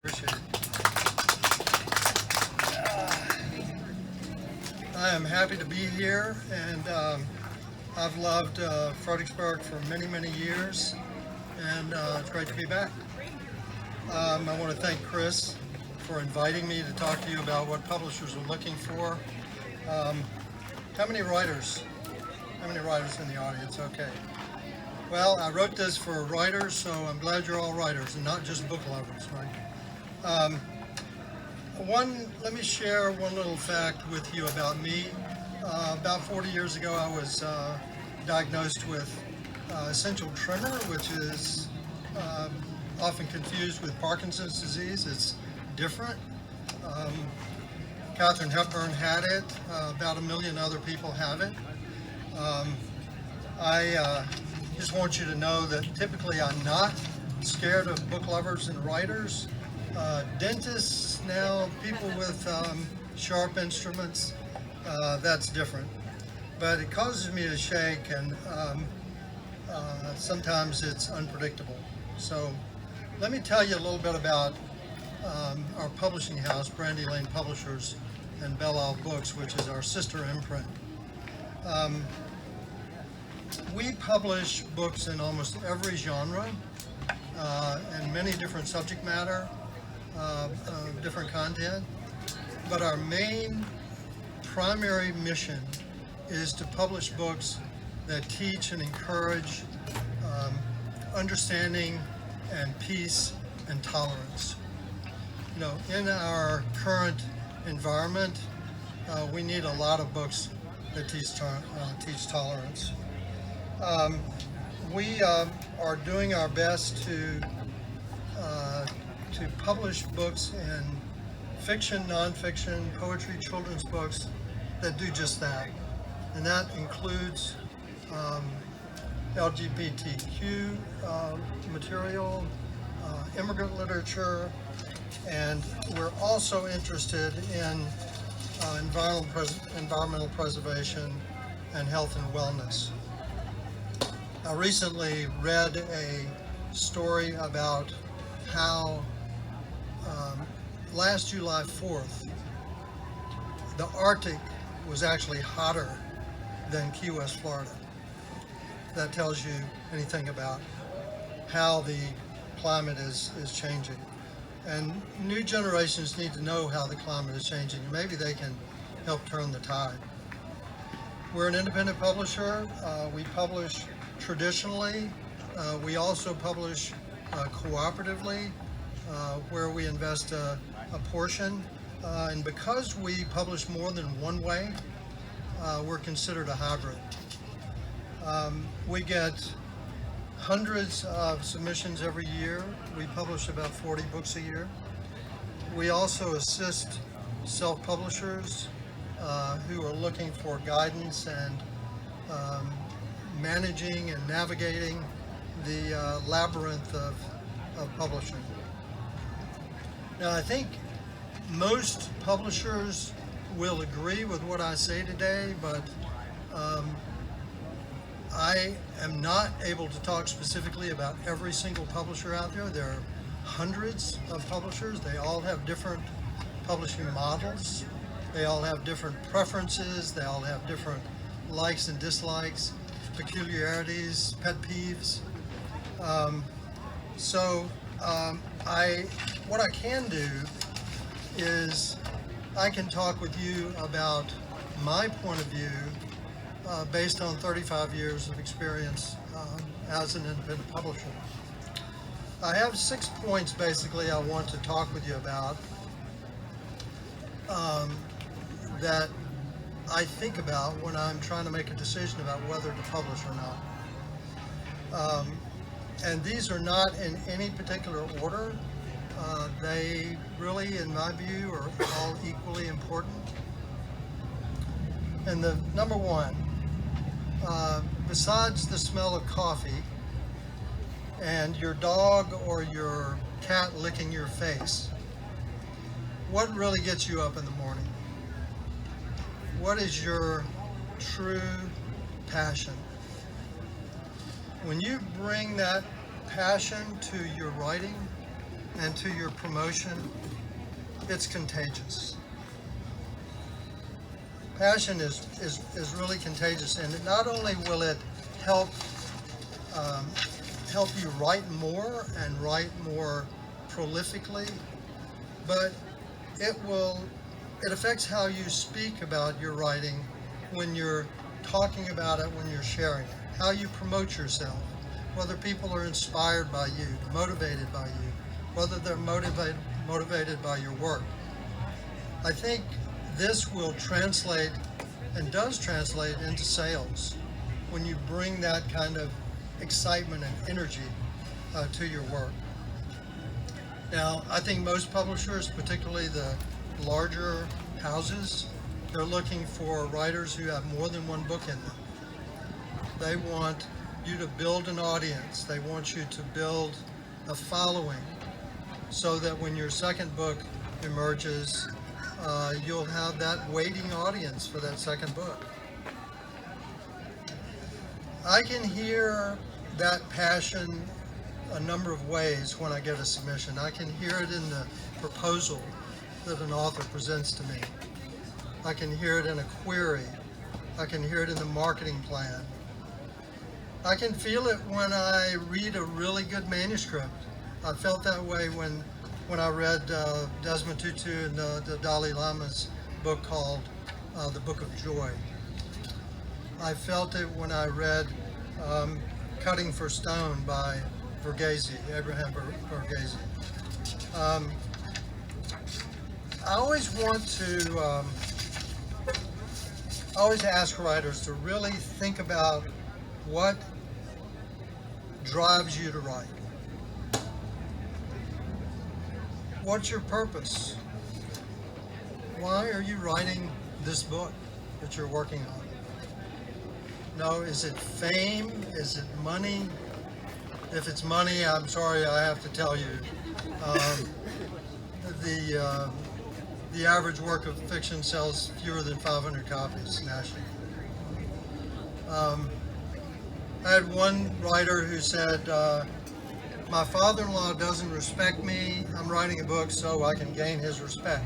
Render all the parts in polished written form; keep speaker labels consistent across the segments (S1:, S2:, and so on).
S1: Appreciate it. I am happy to be here, and I've loved Fredericksburg for many, many years, and it's great to be back. I want to thank Chris for inviting me to talk to you about what publishers are looking for. How many writers? How many writers in the audience? Okay. Well, I wrote this for writers, so I'm glad you're all writers and not just book lovers, right? Let me share one little fact with you about me. About 40 years ago, I was diagnosed with essential tremor, which is often confused with Parkinson's disease. It's different. Katharine Hepburn had it. About 1 million other people have it. I just want you to know that typically I'm not scared of book lovers and writers. Dentists now, people with sharp instruments, that's different. But it causes me to shake, and sometimes it's unpredictable. So let me tell you a little bit about our publishing house, Brandylane Publishers and Belle Isle Books, which is our sister imprint. We publish books in almost every genre and many different subject matter. Different content, but our main primary mission is to publish books that teach and encourage understanding and peace and tolerance. You know, in our current environment, we need a lot of books that teach tolerance. We are doing our best to publish books in fiction, nonfiction, poetry, children's books that do just that. And that includes LGBTQ material, immigrant literature, and we're also interested in environmental preservation and health and wellness. I recently read a story about how last July 4th, the Arctic was actually hotter than Key West, Florida. That tells you anything about how the climate is changing. And new generations need to know how the climate is changing, and maybe they can help turn the tide. We're an independent publisher. We publish traditionally. We also publish cooperatively, where we invest a portion. And because we publish more than one way, we're considered a hybrid. We get hundreds of submissions every year. We publish about 40 books a year. We also assist self-publishers who are looking for guidance and managing and navigating the labyrinth of publishing. Now, I think most publishers will agree with what I say today, but I am not able to talk specifically about every single publisher out there. There are hundreds of publishers. They all have different publishing models. They all have different preferences. They all have different likes and dislikes, peculiarities, pet peeves. What I can do is I can talk with you about my point of view based on 35 years of experience as an independent publisher. I have 6 points basically I want to talk with you about that I think about when I'm trying to make a decision about whether to publish or not. And these are not in any particular order. They really, in my view, are all equally important. And the number one, besides the smell of coffee and your dog or your cat licking your face, what really gets you up in the morning? What is your true passion? When you bring that passion to your writing, and to your promotion, it's contagious. Passion is really contagious, and not only will it help you write more and write more prolifically, but it affects how you speak about your writing when you're talking about it, when you're sharing it, how you promote yourself, whether people are inspired by you, motivated by you, whether they're motivated by your work. I think this will translate, and does translate, into sales when you bring that kind of excitement and energy to your work. Now, I think most publishers, particularly the larger houses, they're looking for writers who have more than one book in them. They want you to build an audience. They want you to build a following so that when your second book emerges, you'll have that waiting audience for that second book. I can hear that passion a number of ways when I get a submission. I can hear it in the proposal that an author presents to me. I can hear it in a query. I can hear it in the marketing plan. I can feel it when I read a really good manuscript. I felt that way when I read Desmond Tutu and the Dalai Lama's book called The Book of Joy. I felt it when I read Cutting for Stone by Abraham Verghese. I always want to always ask writers to really think about what drives you to write. What's your purpose? Why are you writing this book that you're working on? No, is it fame? Is it money? If it's money, I'm sorry, I have to tell you, the average work of fiction sells fewer than 500 copies nationally. I had one writer who said, my father-in-law doesn't respect me. I'm writing a book so I can gain his respect.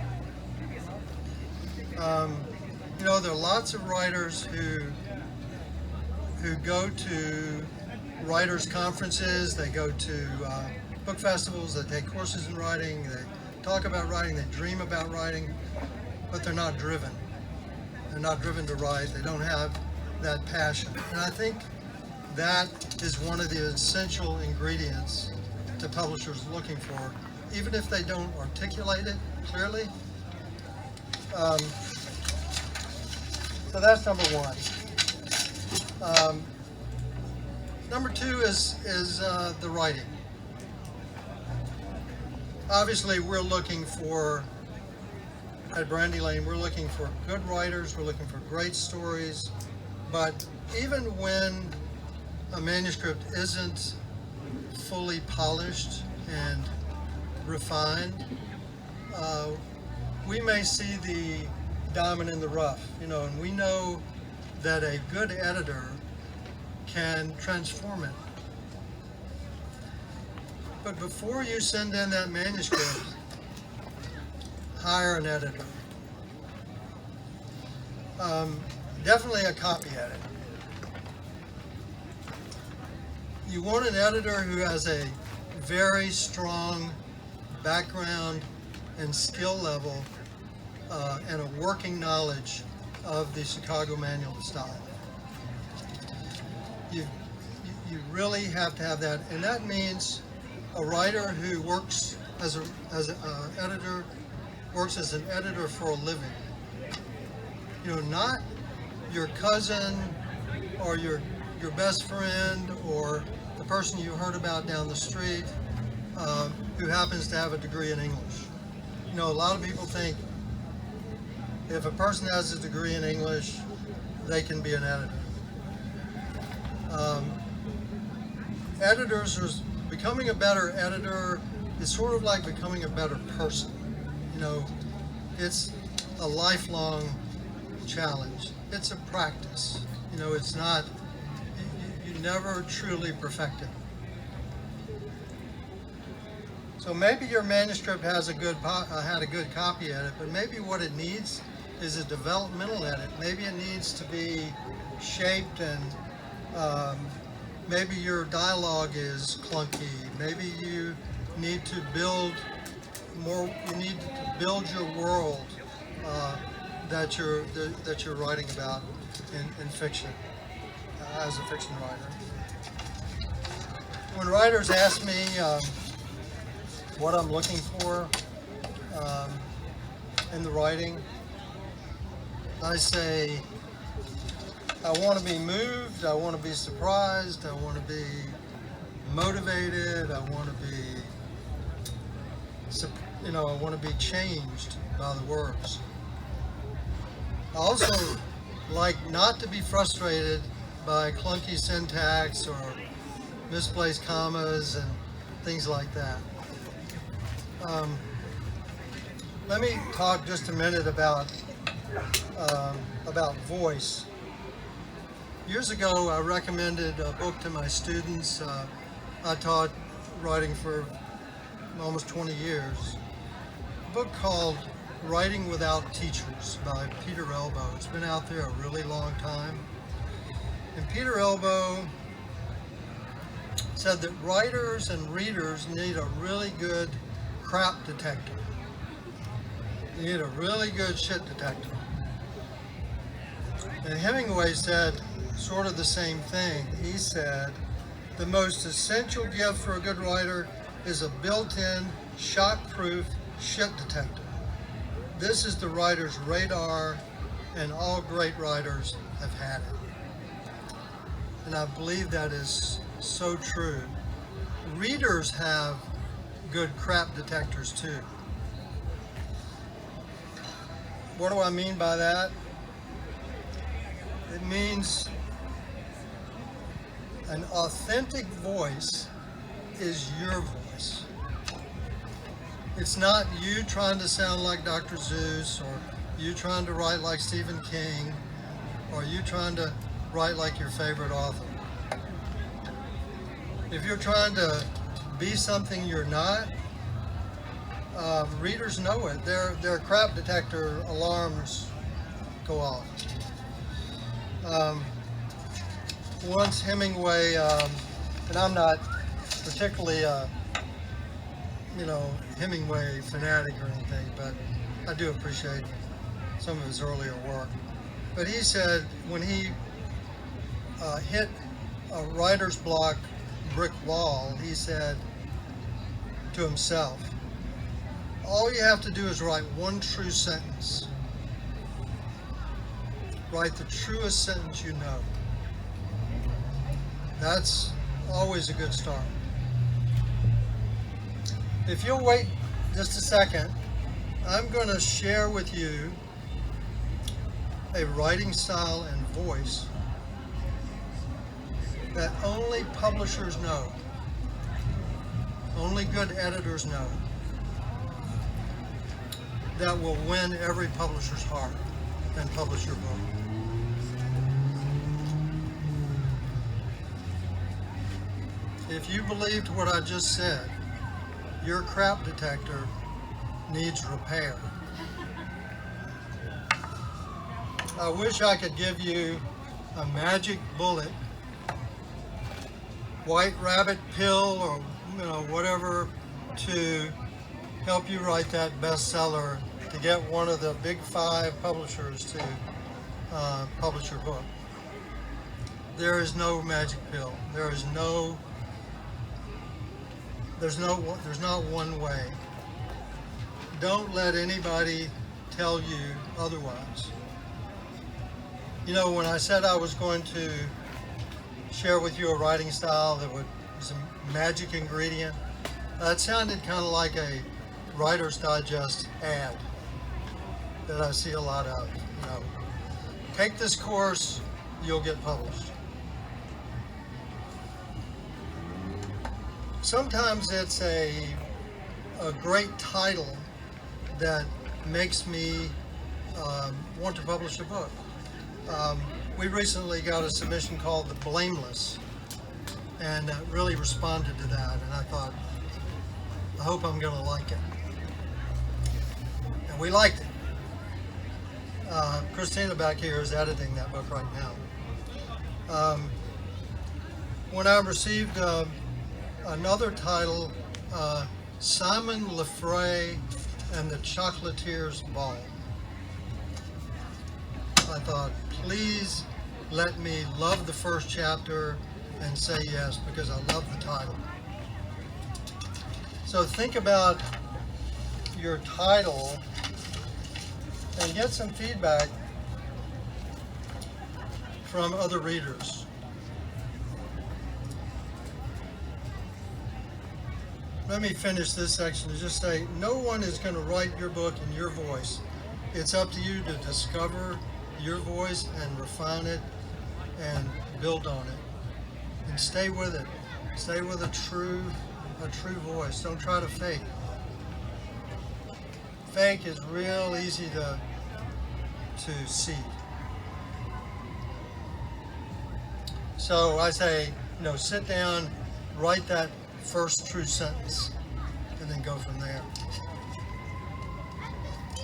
S1: You know, there are lots of writers who go to writers' conferences, they go to book festivals, they take courses in writing, they talk about writing, they dream about writing, but they're not driven. They're not driven to write. They don't have that passion. And I think that is one of the essential ingredients to publishers looking for, even if they don't articulate it clearly. So that's number one. Number two is the writing. Obviously, we're looking for, at Brandylane, we're looking for good writers, we're looking for great stories, but even when a manuscript isn't fully polished and refined, we may see the diamond in the rough, you know, and we know that a good editor can transform it. But before you send in that manuscript, hire an editor. Definitely a copy editor. You want an editor who has a very strong background and skill level and a working knowledge of the Chicago Manual of Style. You really have to have that, and that means a writer who works as an editor, works as an editor for a living. You know, not your cousin or your best friend or the person you heard about down the street who happens to have a degree in English. You know, a lot of people think if a person has a degree in English, they can be an editor. Becoming a better editor is sort of like becoming a better person. You know, it's a lifelong challenge. It's a practice. You know, it's not, you never truly perfect it. So maybe your manuscript has had a good copy edit, but maybe what it needs is a developmental edit. Maybe it needs to be shaped, and maybe your dialogue is clunky. Maybe you need to build more. You need to build your world that you're writing about in fiction as a fiction writer. When writers ask me what I'm looking for in the writing, I say I want to be moved, I want to be surprised, I want to be motivated, I want to be, I want to be changed by the words. I also like not to be frustrated by clunky syntax or misplaced commas and things like that. Let me talk just a minute about voice. Years ago, I recommended a book to my students. I taught writing for almost 20 years. A book called Writing Without Teachers by Peter Elbow. It's been out there a really long time. And Peter Elbow said that writers and readers need a really good crap detector. You need a really good shit detector. And Hemingway said sort of the same thing. He said, the most essential gift for a good writer is a built-in, shock-proof shit detector. This is the writer's radar, and all great writers have had it. And I believe that is so true. Readers have good crap detectors too. What do I mean by that? It means an authentic voice is your voice. It's not you trying to sound like Dr. Seuss, or you trying to write like Stephen King, or you trying to write like your favorite author. If you're trying to be something you're not, readers know it. Their crap detector alarms go off. Once Hemingway, and I'm not particularly Hemingway fanatic or anything, but I do appreciate some of his earlier work. But he said when he hit a writer's block brick wall, he said to himself, all you have to do is write one true sentence. Write the truest sentence you know. That's always a good start. If you'll wait just a second, I'm going to share with you a writing style and voice that only publishers know, only good editors know, that will win every publisher's heart and publish your book. If you believed what I just said, your crap detector needs repair. I wish I could give you a magic bullet, white rabbit pill, or whatever, to help you write that bestseller, to get one of the big 5 publishers to publish your book. There is no magic pill. There's not one way. Don't let anybody tell you otherwise. When I said I was going to share with you a writing style that was a magic ingredient, that sounded kind of like a Writer's Digest ad that I see a lot of. Take this course, you'll get published. Sometimes it's a great title that makes me want to publish a book. We recently got a submission called The Blameless, and really responded to that, and I thought, I hope I'm going to like it. And we liked it. Christina back here is editing that book right now. When I received another title, Simon Lefray and the Chocolatier's Ball, I thought, please let me love the first chapter and say yes, because I love the title. So think about your title and get some feedback from other readers. Let me finish this section to just say, no one is going to write your book in your voice. It's up to you to discover your voice and refine it and build on it. And stay with it. Stay with a true voice. Don't try to fake. Fake is real easy to see. So I say, sit down, write that first true sentence, and then go from there.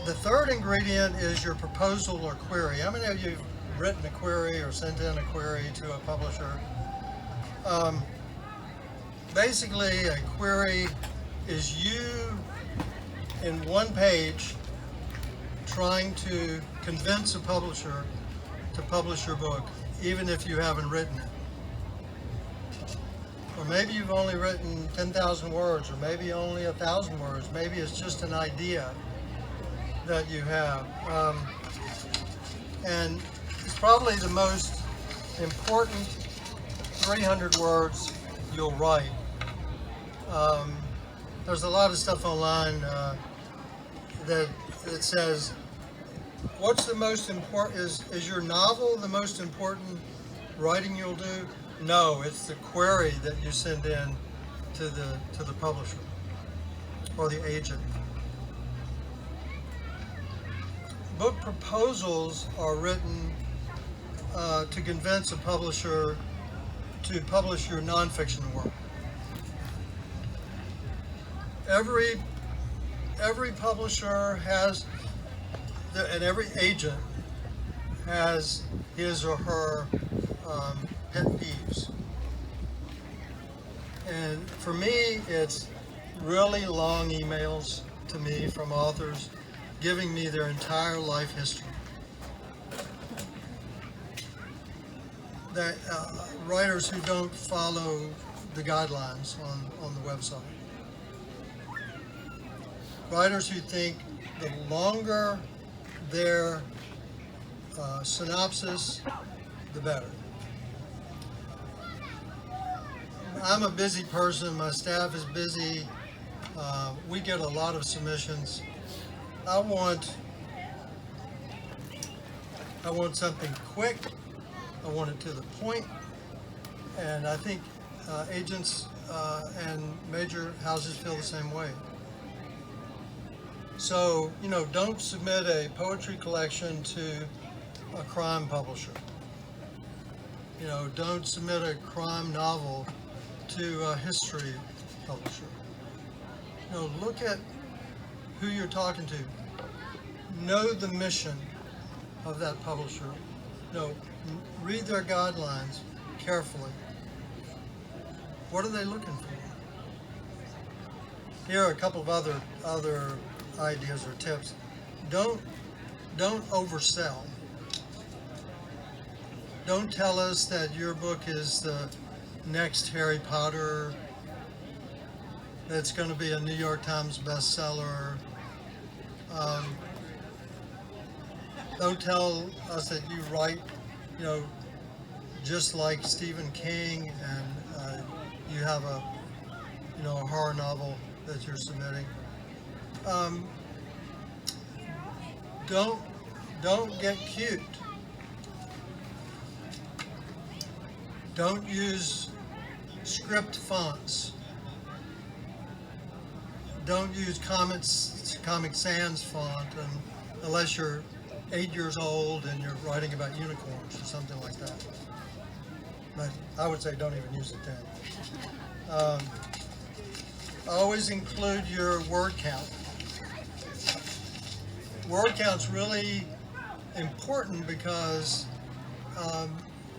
S1: The third ingredient is your proposal or query. How many of you have written a query or sent in a query to a publisher? Basically, a query is you in one page trying to convince a publisher to publish your book, even if you haven't written it. Or maybe you've only written 10,000 words, or maybe only 1,000 words. Maybe it's just an idea that you have. And it's probably the most important 300 words you'll write. There's a lot of stuff online that says, what's the most important, is your novel the most important writing you'll do? No, it's the query that you send in to the publisher or the agent. Book proposals are written to convince a publisher to publish your nonfiction work. Every publisher has, and every agent has his or her pet peeves. And for me, it's really long emails to me from authors giving me their entire life history. That writers who don't follow the guidelines on the website. Writers who think the longer their synopsis, the better. I'm a busy person, my staff is busy, we get a lot of submissions. I want something quick, I want it to the point, and I think agents and major houses feel the same way. So, don't submit a poetry collection to a crime publisher. Don't submit a crime novel to a history publisher. Look at who you're talking to. Know the mission of that publisher. Read their guidelines carefully. What are they looking for? Here are a couple of other ideas or tips. Don't oversell. Don't tell us that your book is the next Harry Potter, that's going to be a New York Times bestseller. Don't tell us that you write, just like Stephen King, and you have a horror novel that you're submitting. Don't get cute. Don't use script fonts. Don't use Comic Sans font unless you're 8 years old and you're writing about unicorns or something like that. But I would say don't even use it then. always include your word count. Word count's really important because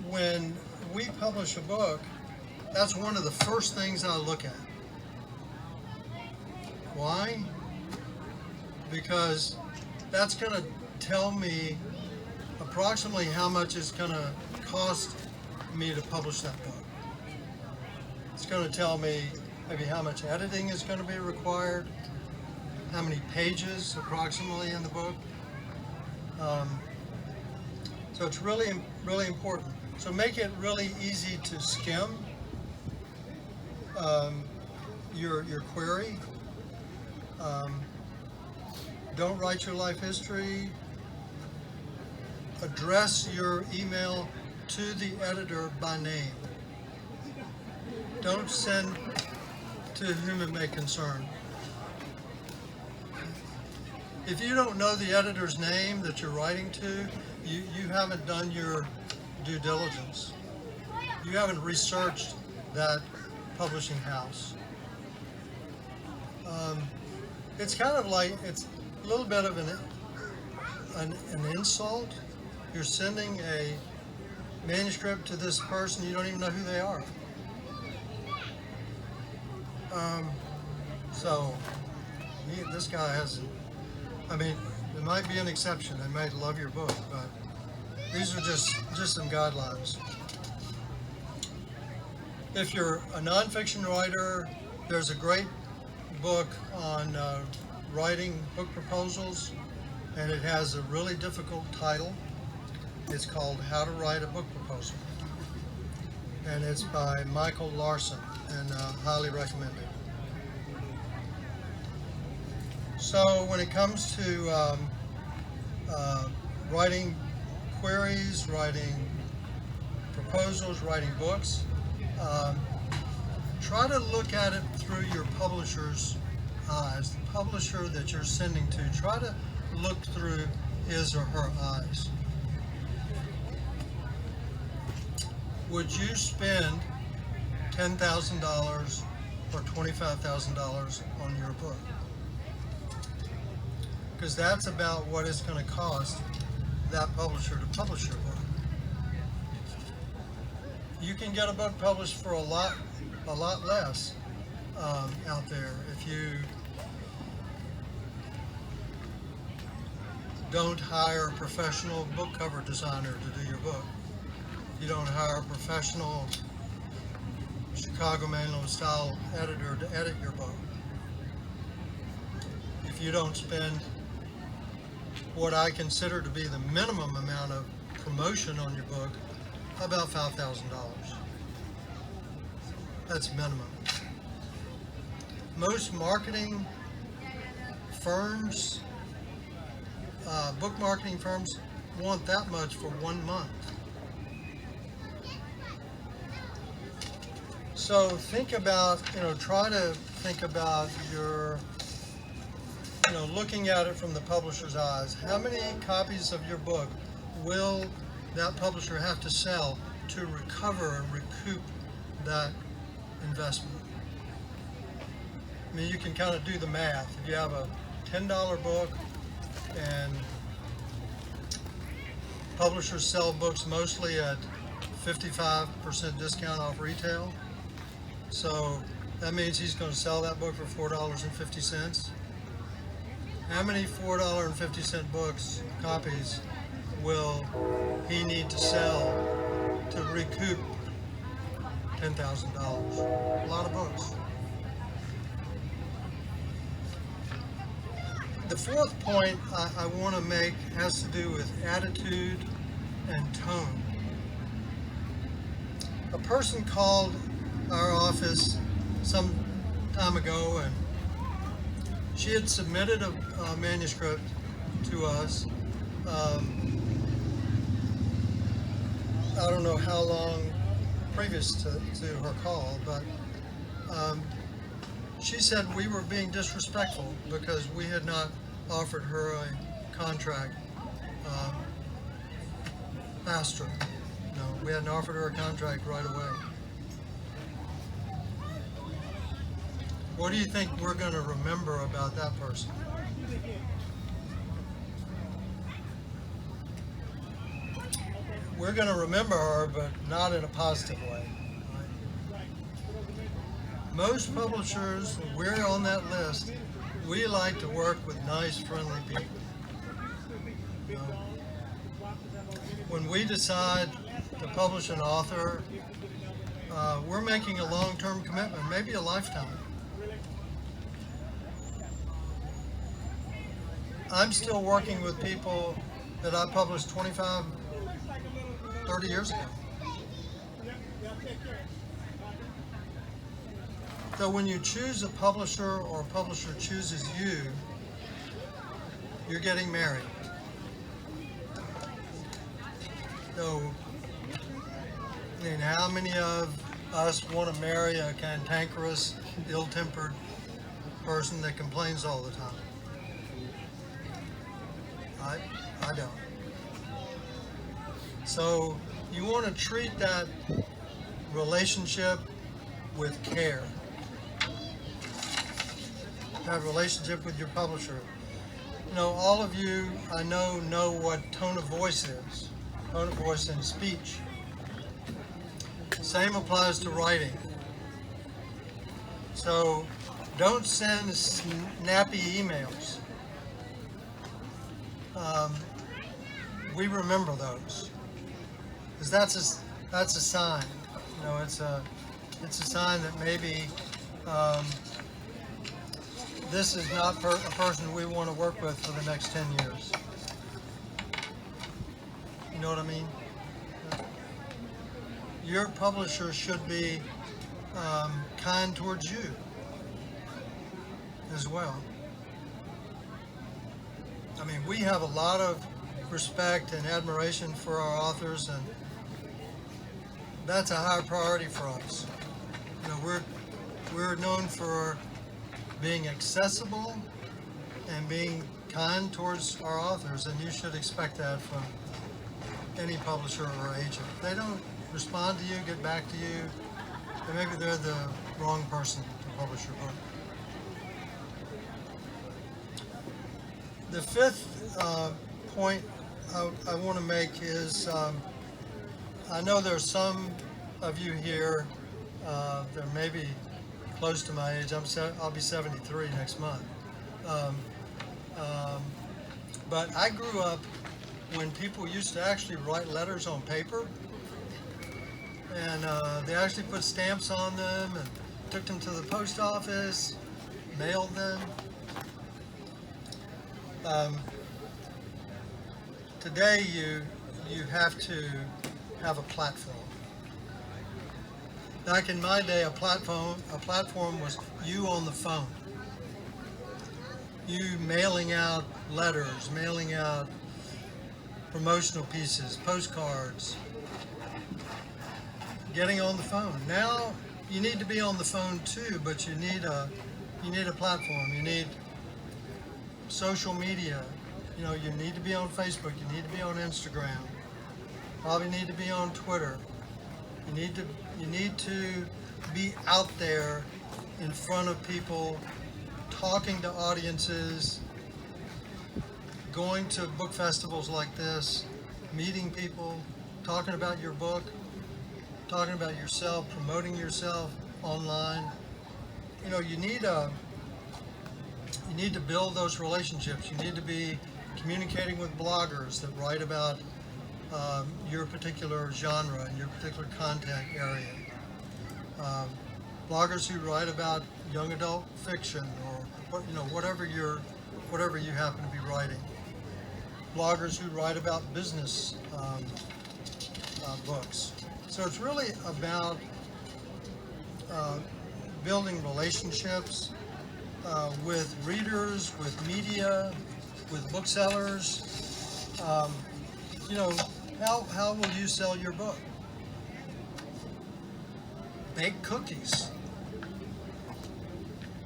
S1: when we publish a book, that's one of the first things I look at. Why? Because that's going to tell me approximately how much it's going to cost me to publish that book. It's going to tell me maybe how much editing is going to be required, how many pages approximately in the book. So it's really, really important. So make it really easy to skim your query. Don't write your life history. Address your email to the editor by name. Don't send to whom it may concern. If you don't know the editor's name that you're writing to, you haven't done your due diligence. You haven't researched that publishing house. It's kind of like, it's a little bit of an insult. You're sending a manuscript to this person, you don't even know who they are. So this guy hasn't, I mean, there might be an exception. They might love your book, but these are just some guidelines. If you're a nonfiction writer, there's a great book on writing book proposals, and it has a really difficult title. It's called How to Write a Book Proposal, and it's by Michael Larson, and highly recommended. So when it comes to writing queries, writing proposals, writing books, try to look at it through your publisher's eyes. The publisher that you're sending to, try to look through his or her eyes. Would you spend $10,000 or $25,000 on your book? Because that's about what it's going to cost that publisher to publish your book. You can get a book published for a lot less out there if you don't hire a professional book cover designer to do your book. You don't hire a professional Chicago Manual style editor to edit your book. If you don't spend what I consider to be the minimum amount of promotion on your book, about $5,000. That's minimum. Most marketing firms, book marketing firms, want that much for 1 month. So think about, try to think about your, looking at it from the publisher's eyes. How many copies of your book will that publisher have to sell to recover and recoup that investment? I mean, you can kind of do the math. If you have a $10 book and publishers sell books mostly at 55% discount off retail, so that means he's going to sell that book for $4.50. How many $4.50 books, copies, will he need to sell to recoup $10,000? A lot of books. The fourth point I want to make has to do with attitude and tone. A person called our office some time ago, and she had submitted a manuscript to us. I don't know how long previous to her call, but she said we were being disrespectful because we had not offered her a contract faster. No, we hadn't offered her a contract right away. What do you think we're going to remember about that person? We're going to remember her, but not in a positive way. Right? Most publishers, we're on that list, we like to work with nice, friendly people. You know, when we decide to publish an author, we're making a long-term commitment, maybe a lifetime. I'm still working with people that I published 25, 30 years ago. So when you choose a publisher or a publisher chooses you, you're getting married. So, I mean, how many of us want to marry a cantankerous, ill-tempered person that complains all the time? I don't. So you want to treat that relationship with care. That relationship with your publisher. You know, all of you, I know what tone of voice is. Tone of voice in speech. Same applies to writing. So don't send snappy emails. We remember those, because that's a sign. You know, it's a sign that maybe this is not a person we want to work with for the next 10 years. You know what I mean? Your publisher should be kind towards you as well. I mean, we have a lot of respect and admiration for our authors, and that's a high priority for us. You know, we're known for being accessible and being kind towards our authors, and you should expect that from any publisher or agent. If they don't respond to you, get back to you, then maybe they're the wrong person to publish your book. The fifth point I want to make is, I know there's some of you here that may be close to my age. I'll be 73 next month. But I grew up when people used to actually write letters on paper, and they actually put stamps on them and took them to the post office, mailed them. Today you have to have a platform. Back in my day, a platform was you on the phone. You mailing out letters, mailing out promotional pieces, postcards, getting on the phone. Now you need to be on the phone too, but you need a platform. You need social media. You know, you need to be on Facebook, you need to be on Instagram, probably need to be on Twitter. You need to be out there in front of people, talking to audiences, going to book festivals like this, meeting people, talking about your book, talking about yourself, promoting yourself online. You know, you need to build those relationships. You need to be communicating with bloggers that write about your particular genre and your particular content area. Bloggers who write about young adult fiction, or whatever you happen to be writing. Bloggers who write about business books. So it's really about building relationships with readers, with media, with booksellers. You know, how will you sell your book? Bake cookies.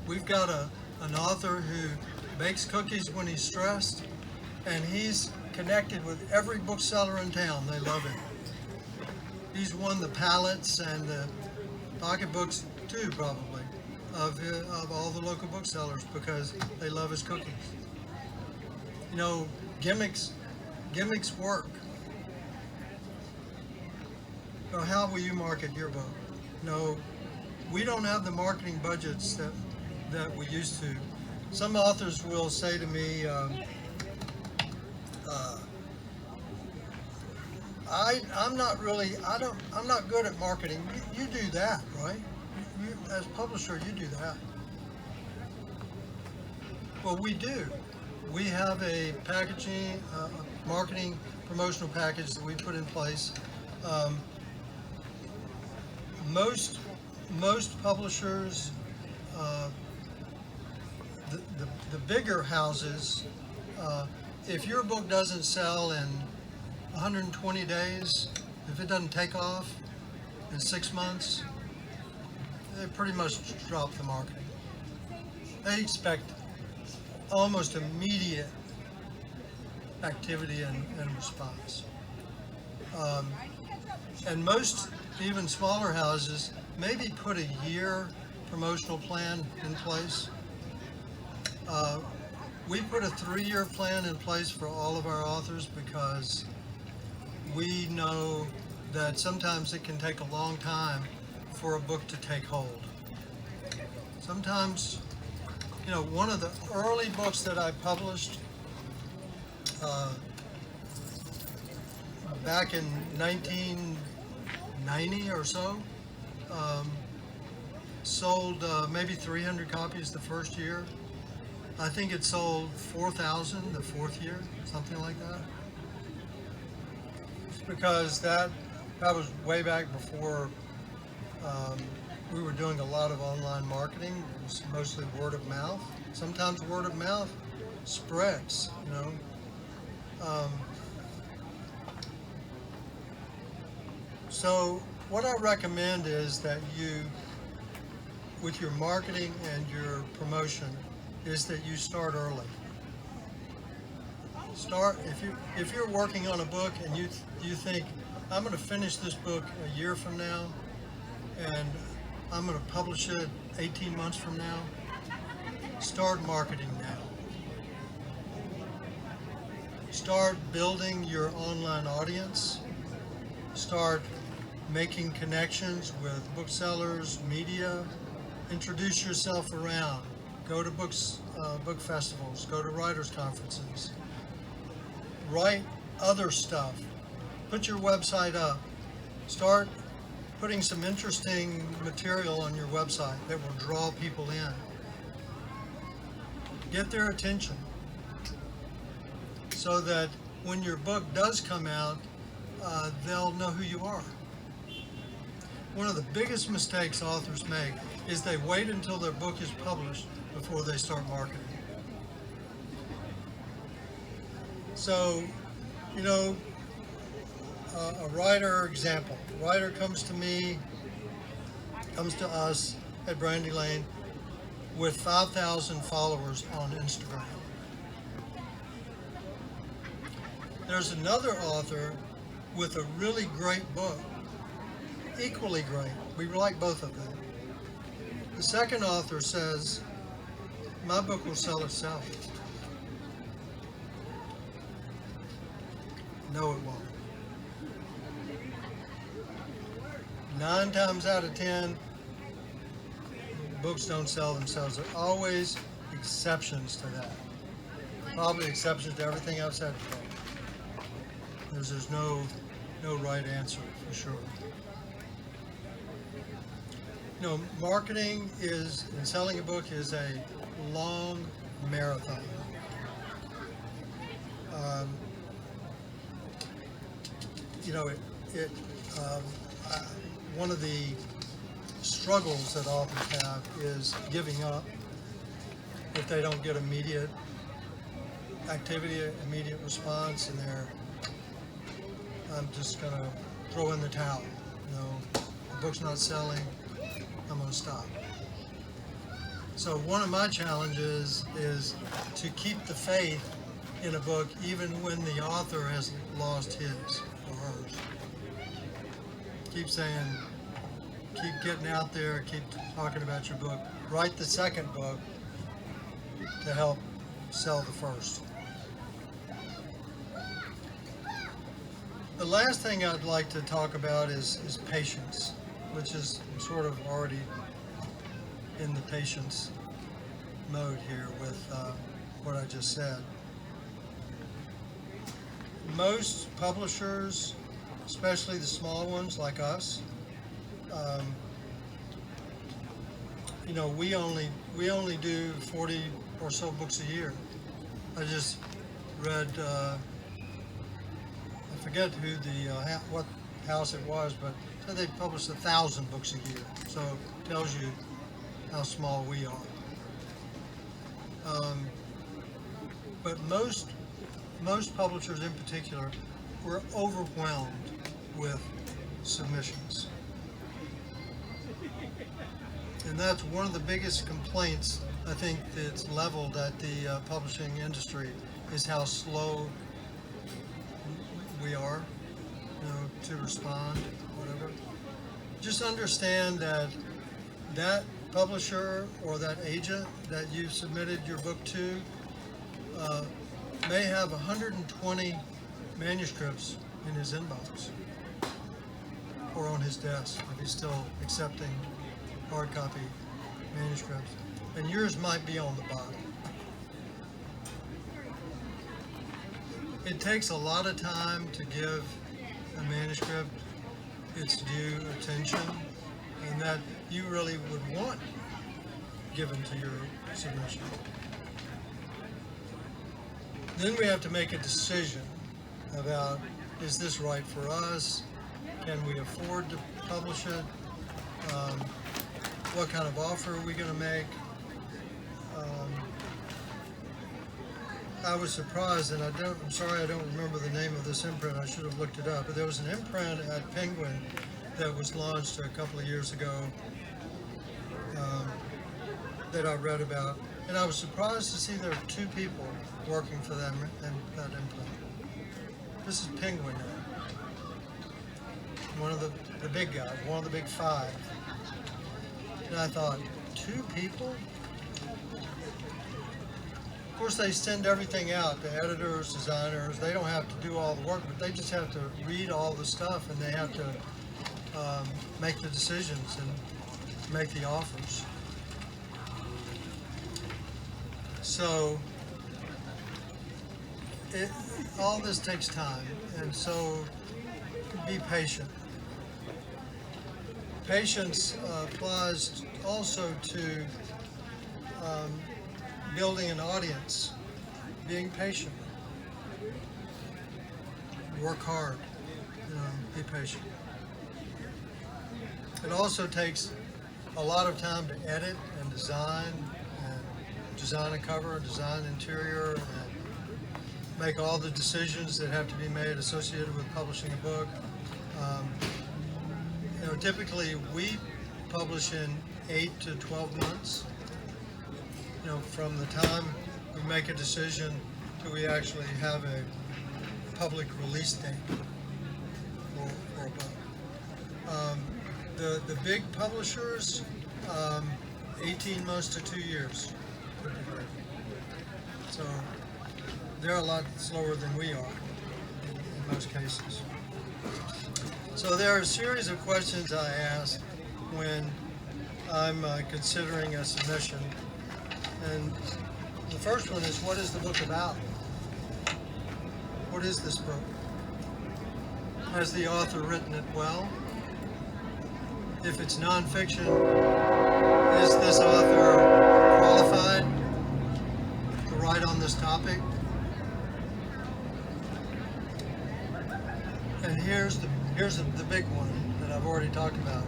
S1: We've got an author who bakes cookies when he's stressed, and he's connected with every bookseller in town. They love him. He's won the pallets and the pocketbooks too, probably. of all the local booksellers because they love his cookies. You know, gimmicks work. So how will you market your book? No, we don't have the marketing budgets that we used to. Some authors will say to me, I'm not good at marketing. You do that, right? As publisher, you do that. Well, we do. We have a packaging, marketing promotional package that we put in place. Most publishers, the bigger houses, if your book doesn't sell in 120 days, if it doesn't take off in 6 months, they pretty much drop the marketing. They expect almost immediate activity and response. And most, even smaller houses, maybe put a year promotional plan in place. We put a 3-year plan in place for all of our authors because we know that sometimes it can take a long time for a book to take hold. Sometimes, you know, one of the early books that I published back in 1990 or so, sold maybe 300 copies the first year. I think it sold 4,000 the 4th year, something like that. It's because that was way back before we were doing a lot of online marketing. It was mostly word of mouth. Sometimes word of mouth spreads, you know. So what I recommend is that you, with your marketing and your promotion, is that you start early. Start if you're working on a book and you think, I'm going to finish this book a year from now and I'm going to publish it 18 months from now, start marketing now. Start building your online audience. Start making connections with booksellers, media. Introduce yourself around. Go to book festivals. Go to writers' conferences. Write other stuff. Put your website up. Start putting some interesting material on your website that will draw people in. Get their attention so that when your book does come out, they'll know who you are. One of the biggest mistakes authors make is they wait until their book is published before they start marketing. So, you know, a writer example. A writer comes to us at Brandylane with 5,000 followers on Instagram. There's another author with a really great book, equally great. We like both of them. The second author says, my book will sell itself. No, it won't. 9 times out of 10, books don't sell themselves. There are always exceptions to that. Probably exceptions to everything I've said today. There's no right answer for sure. You know, marketing and selling a book is a long marathon. You know, one of the struggles that authors have is giving up if they don't get immediate activity, immediate response, and I'm just going to throw in the towel. You know, the book's not selling, I'm going to stop. So one of my challenges is to keep the faith in a book even when the author has lost his or hers. Keep saying, keep getting out there, keep talking about your book, write the second book to help sell the first. The last thing I'd like to talk about is patience, which is sort of already in the patience mode here with what I just said. Most publishers, especially the small ones like us, we only do 40 or so books a year. I just read, I forget who what house it was, but said they published 1,000 books a year. So it tells you how small we are. But most publishers in particular were overwhelmed with submissions. And that's one of the biggest complaints I think that's leveled at the publishing industry, is how slow we are, to respond, whatever. Just understand that publisher or that agent that you submitted your book to may have 120 manuscripts in his inbox or on his desk if he's still accepting hard copy manuscripts, and yours might be on the bottom. It takes a lot of time to give a manuscript its due attention, and that you really would want given to your submission. Then we have to make a decision about, is this right for us? Can we afford to publish it? What kind of offer are we going to make? I was surprised, and I'm sorry I don't remember the name of this imprint. I should have looked it up. But there was an imprint at Penguin that was launched a couple of years ago that I read about, and I was surprised to see there are 2 people working for that imprint. This is Penguin now. One of the big guys, one of the big 5. And I thought, 2 people? Of course, they send everything out, the editors, designers. They don't have to do all the work, but they just have to read all the stuff, and they have to make the decisions and make the offers. So all this takes time, and so be patient. Patience applies also to building an audience, being patient. Work hard, be patient. It also takes a lot of time to edit and design a cover, design interior, and make all the decisions that have to be made associated with publishing a book. Typically we publish in 8 to 12 months. From the time we make a decision till we actually have a public release date for a book. The big publishers, 18 months to 2 years. So they're a lot slower than we are in most cases. So there are a series of questions I ask when I'm considering a submission. And the first one is, what is the book about? What is this book? Has the author written it well? If it's nonfiction, is this author qualified to write on this topic? And here's the big one that I've already talked about.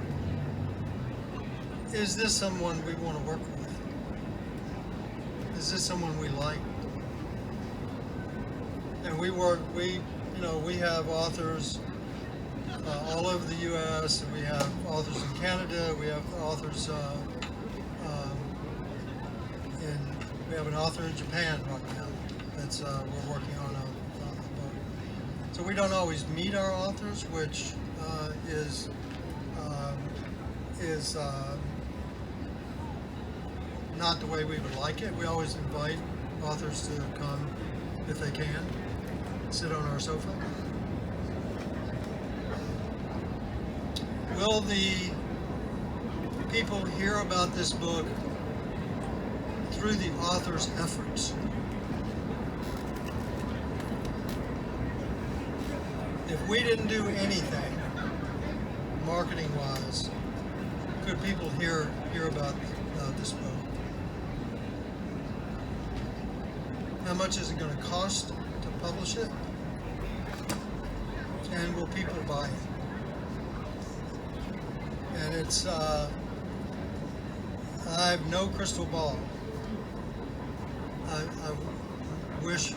S1: Is this someone we want to work with? Is this someone we like? And we have authors all over the U.S. and we have authors in Canada. We have authors we have an author in Japan right now that's we're working on a book. So we don't always meet our authors, which is not the way we would like it. We always invite authors to come if they can, sit on our sofa. Will the people hear about this book through the author's efforts? If we didn't do anything marketing-wise, could people hear about this book? How much is it going to cost to publish it? And will people buy it? And it's, I have no crystal ball. I wish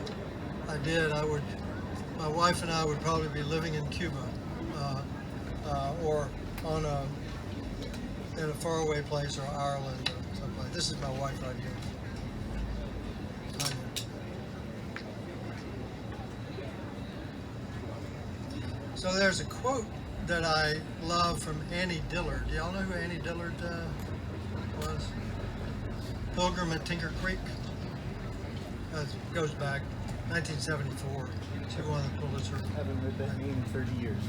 S1: I did. My wife and I would probably be living in Cuba or in a faraway place, or Ireland or someplace. This is my wife right here. So there's a quote that I love from Annie Dillard. Do y'all know who Annie Dillard was? Pilgrim at Tinker Creek. Goes back 1974. She won the Pulitzer.
S2: I haven't heard that name in 30 years.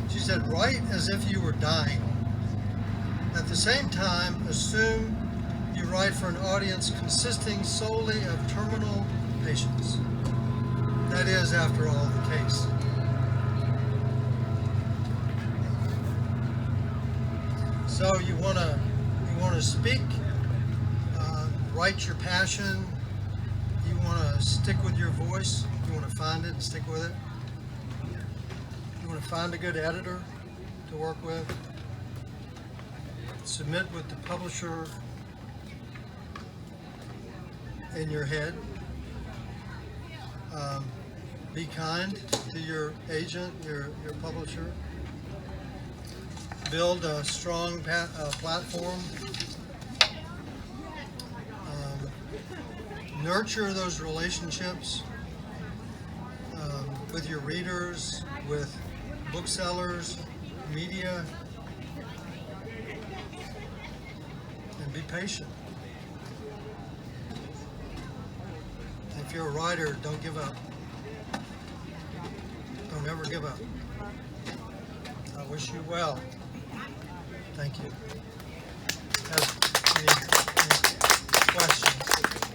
S1: She said, "Write as if you were dying. At the same time, assume you write for an audience consisting solely of terminal patients. That is, after all, the case." So you want to speak, write your passion. You want to stick with your voice. You want to find it and stick with it. You want to find a good editor to work with. Submit with the publisher in your head. Be kind to your agent, your publisher. Build a strong platform. Nurture those relationships with your readers, with booksellers, media, and be patient. If you're a writer, don't give up. Don't ever give up. I wish you well. Thank you. Any questions?